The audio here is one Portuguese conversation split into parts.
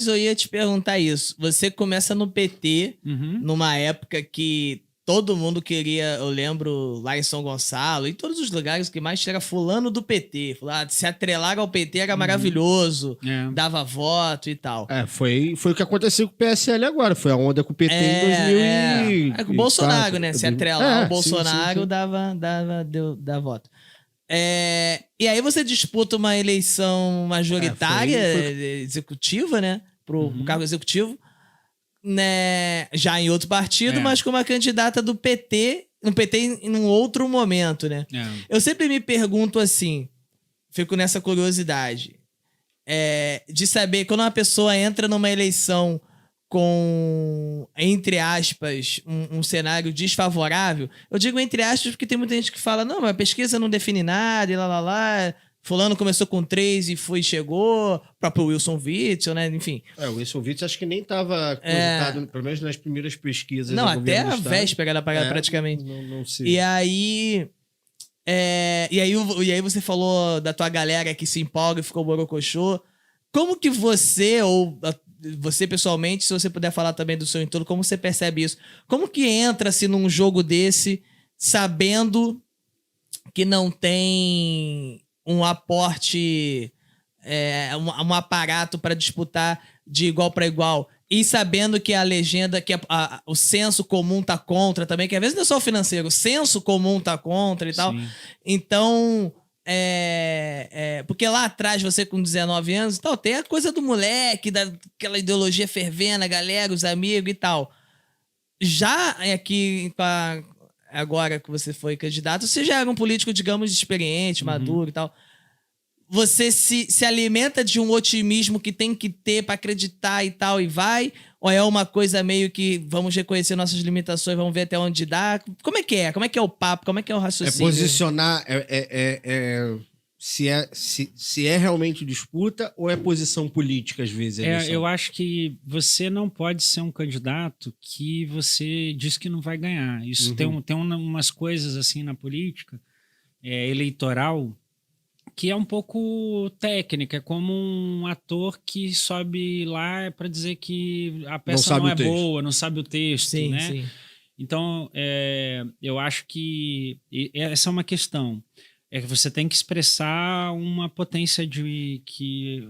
partidos, eu ia te perguntar isso. Você começa no PT, numa época que todo mundo queria, eu lembro, lá em São Gonçalo, em todos os lugares que mais era fulano do PT. Se atrelar ao PT era maravilhoso, dava voto e tal. Foi o que aconteceu com o PSL agora. Foi a onda com o PT em 2000 com o Bolsonaro, né? Se atrelar ao Bolsonaro, sim. dava voto. E aí você disputa uma eleição majoritária, executiva, né? Pro cargo executivo. Né, já em outro partido, mas com uma candidata do PT, no PT em um outro momento, né? Eu sempre me pergunto assim, fico nessa curiosidade, de saber quando uma pessoa entra numa eleição com, entre aspas, um cenário desfavorável. Eu digo entre aspas porque tem muita gente que fala, não, mas a pesquisa não define nada e lá. Fulano começou com 3 e chegou. O próprio Wilson Witzel, né? Enfim. O Wilson Witzel acho que nem estava cogitado, pelo menos nas primeiras pesquisas. Não, até a véspera era praticamente. Não sei. E aí você falou da tua galera que se empolga e ficou borocochô. Como que você, ou você pessoalmente, se você puder falar também do seu entorno, como você percebe isso? Como que entra-se num jogo desse sabendo que não tem um aporte, um aparato para disputar de igual para igual, e sabendo que a legenda, que o senso comum tá contra também, que às vezes não é só o financeiro, o senso comum tá contra e tal. Então, porque lá atrás, você com 19 anos, tal, tem a coisa do moleque, daquela ideologia fervendo, a galera, os amigos e tal. Já aqui, agora que você foi candidato, você já era um político, digamos, experiente, maduro e tal. Você se alimenta de um otimismo que tem que ter pra acreditar e tal, e vai? Ou é uma coisa meio que vamos reconhecer nossas limitações, vamos ver até onde dá? Como é que é? Como é que é o papo? Como é que é o raciocínio? Posicionar... Se é realmente disputa ou é posição política, às vezes? Eu acho que você não pode ser um candidato que você diz que não vai ganhar. Isso tem umas coisas assim na política eleitoral que é um pouco técnica, é como um ator que sobe lá para dizer que a peça não é boa, não sabe o texto, né? Sim. Então, eu acho que essa é uma questão. É que você tem que expressar uma potência de que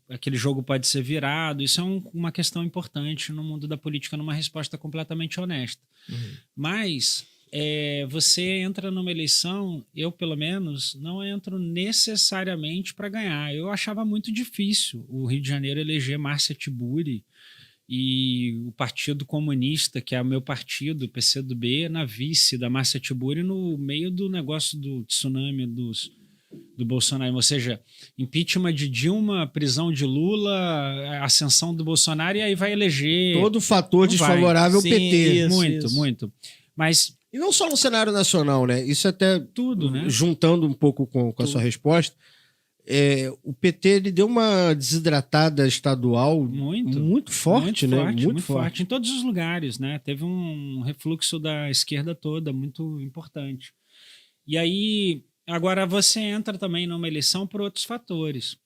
aquele jogo pode ser virado. Isso é uma questão importante no mundo da política, numa resposta completamente honesta. Mas você entra numa eleição, eu pelo menos não entro necessariamente para ganhar. Eu achava muito difícil o Rio de Janeiro eleger Márcia Tiburi e o Partido Comunista, que é o meu partido, o PCdoB, na vice da Márcia Tiburi, no meio do negócio do tsunami do Bolsonaro. Ou seja, impeachment de Dilma, prisão de Lula, ascensão do Bolsonaro, e aí vai eleger... Todo fator desfavorável ao PT. Muito. Mas... E não só no cenário nacional, né? Isso até tudo, né? Juntando um pouco com a sua resposta, o PT ele deu uma desidratada estadual muito forte, né? Muito forte. Em todos os lugares, né? Teve um refluxo da esquerda toda, muito importante. E aí, agora você entra também numa eleição por outros fatores.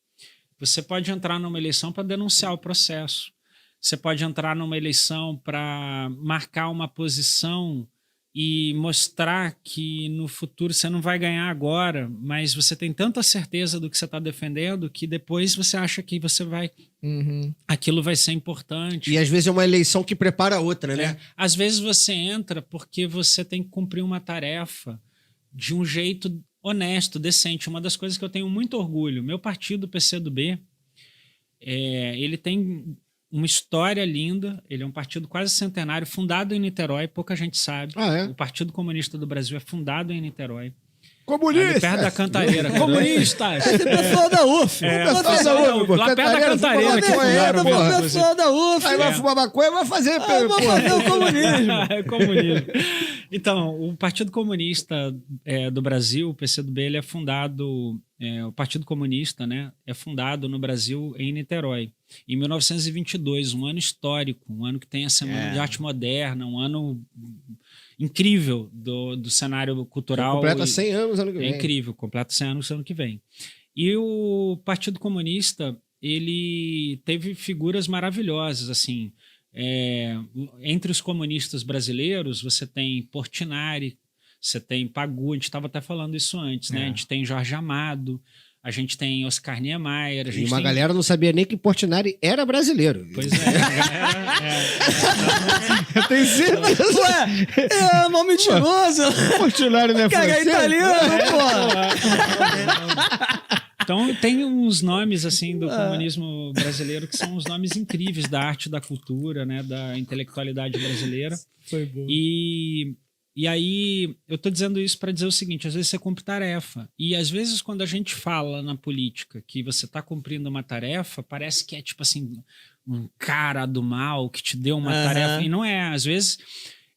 Você pode entrar numa eleição para denunciar o processo. Você pode entrar numa eleição para marcar uma posição e mostrar que no futuro você não vai ganhar agora, mas você tem tanta certeza do que você está defendendo que depois você acha que você vai... Aquilo vai ser importante. E às vezes é uma eleição que prepara outra, né? Às vezes você entra porque você tem que cumprir uma tarefa de um jeito honesto, decente. Uma das coisas que eu tenho muito orgulho, meu partido, o PCdoB, ele tem... uma história linda, ele é um partido quase centenário, fundado em Niterói, pouca gente sabe. O Partido Comunista do Brasil é fundado em Niterói. Comunista! Perto da Cantareira. Comunistas! Esse pessoal da UF. Lá perto da Cantareira que fundaram o pessoal da UF. Aí vai fumar maconha e vai fazer... Vai fazer o comunismo. Comunismo. Então, o Partido Comunista do Brasil, o PCdoB, ele é fundado... o Partido Comunista, né, é fundado no Brasil em Niterói, em 1922, um ano histórico, um ano que tem a Semana de Arte Moderna, um ano incrível do cenário cultural. Completa 100 anos ano que vem. É incrível, completa 100 anos ano que vem. E o Partido Comunista, ele teve figuras maravilhosas, assim. Entre os comunistas brasileiros, você tem Portinari, você tem Pagu, a gente estava até falando isso antes, né? A gente tem Jorge Amado, a gente tem Oscar Niemeyer. E uma galera não sabia nem que Portinari era brasileiro. Pois é, a galera... Eu tenho certeza. Ué, é mó mentiroso. Portinari não é Cara, é francês? italiano, pô. Então, tem uns nomes, assim, do comunismo brasileiro que são os nomes incríveis da arte, da cultura, né? Da intelectualidade brasileira. Foi bom. E aí, eu tô dizendo isso para dizer o seguinte, às vezes você cumpre tarefa. E às vezes quando a gente fala na política que você tá cumprindo uma tarefa, parece que é tipo assim, um cara do mal que te deu uma tarefa. E não é. Às vezes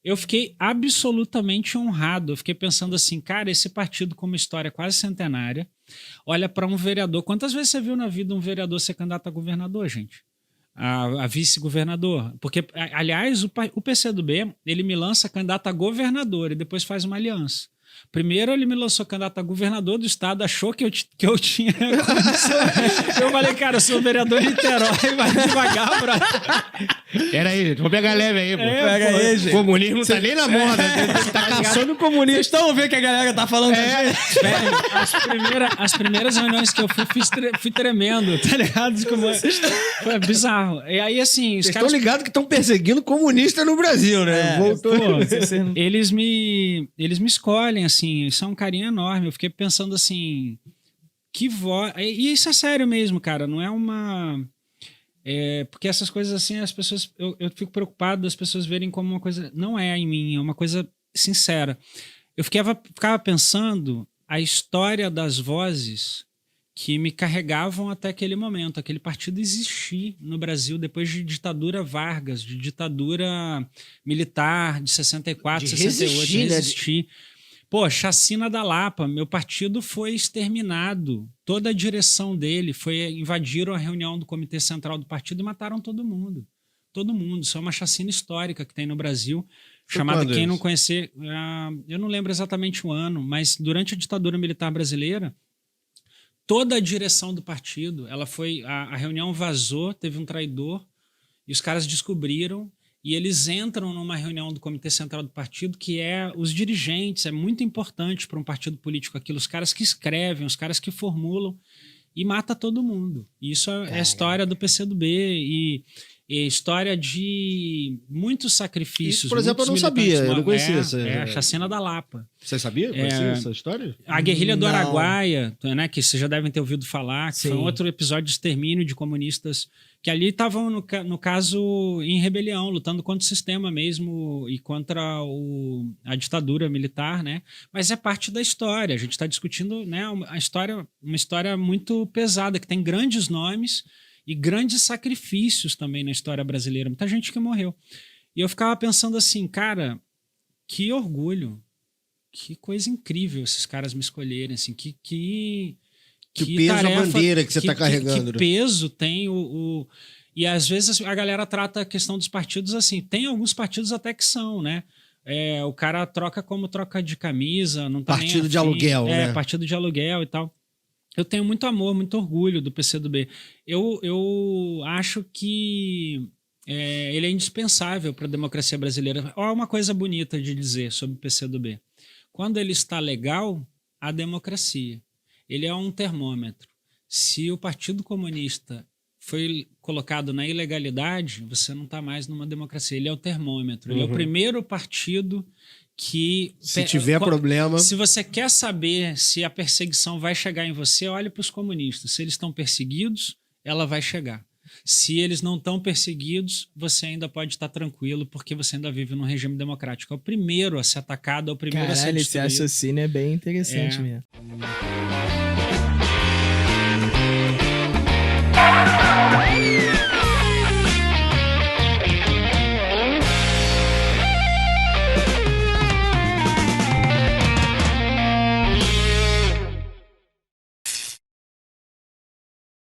eu fiquei absolutamente honrado. Eu fiquei pensando assim, cara, esse partido com uma história quase centenária, olha para um vereador. Quantas vezes você viu na vida um vereador ser candidato a governador, gente? A vice-governador, porque, aliás, o PCdoB, ele me lança candidato a governador e depois faz uma aliança. Primeiro ele me lançou candidato a governador do estado, achou que eu tinha condição. Eu falei, cara, eu sou vereador de Niterói, vai devagar, bro. Pera aí, gente, vou pegar leve aí, pô. Pega aí, gente. Comunismo não tá nem na moda, tá caçando o comunismo. Vocês estão ouvindo o que a galera tá falando? Velho, as primeiras reuniões que eu fui tremendo, tá ligado? Foi bizarro. E aí, assim, os Vocês caras... estão ligados que estão perseguindo comunista no Brasil, né? Voltou. Pô, eles me escolhem, assim, isso é um carinho enorme. Eu fiquei pensando assim, que voz... E isso é sério mesmo, cara, não é uma... porque essas coisas assim, as pessoas... Eu fico preocupado das pessoas verem como uma coisa... Não é em mim, é uma coisa sincera. Eu ficava pensando a história das vozes que me carregavam até aquele momento. Aquele partido existir no Brasil depois de ditadura Vargas, de ditadura militar de 64, de 68, resistir, né? Pô, Chacina da Lapa, meu partido foi exterminado. Toda a direção dele invadiram a reunião do Comitê Central do partido e mataram todo mundo. Todo mundo. Isso é uma chacina histórica que tem no Brasil, chamada, quem não conhecer, eu não lembro exatamente o ano, mas durante a ditadura militar brasileira, toda a direção do partido, a reunião vazou, teve um traidor, e os caras descobriram, e eles entram numa reunião do Comitê Central do Partido, que é os dirigentes, é muito importante para um partido político aquilo, os caras que escrevem, os caras que formulam, e mata todo mundo. E isso é a história do PCdoB, e história de muitos sacrifícios. Isso, por exemplo, eu não sabia, eu não conhecia essa. A Chacina da Lapa. Você sabia? Conhecia essa história? A Guerrilha do Araguaia, né, que vocês já devem ter ouvido falar, que foi um outro episódio de extermínio de comunistas, que ali estavam, no caso, em rebelião, lutando contra o sistema mesmo e contra a ditadura militar, né? Mas é parte da história. A gente está discutindo, né, uma história muito pesada, que tem grandes nomes e grandes sacrifícios também na história brasileira. Muita gente que morreu. E eu ficava pensando assim, cara, que orgulho, que coisa incrível esses caras me escolherem, assim, que peso tarefa, a bandeira que você está carregando. Que peso tem E às vezes a galera trata a questão dos partidos assim. Tem alguns partidos até que são, né? O cara troca como troca de camisa, não tá partido nem de aluguel, né? Partido de aluguel e tal. Eu tenho muito amor, muito orgulho do PCdoB. Eu acho que ele é indispensável para a democracia brasileira. Olha uma coisa bonita de dizer sobre o PCdoB. Quando ele está legal, a democracia. Ele é um termômetro. Se o Partido Comunista foi colocado na ilegalidade, você não está mais numa democracia. Ele é o termômetro. Ele é o primeiro partido que... Se tiver problema... Se você quer saber se a perseguição vai chegar em você, olhe para os comunistas. Se eles estão perseguidos, ela vai chegar. Se eles não estão perseguidos, você ainda pode estar tranquilo, porque você ainda vive num regime democrático. É o primeiro a ser atacado, é o primeiro a ser destruído. Esse raciocínio é bem interessante mesmo.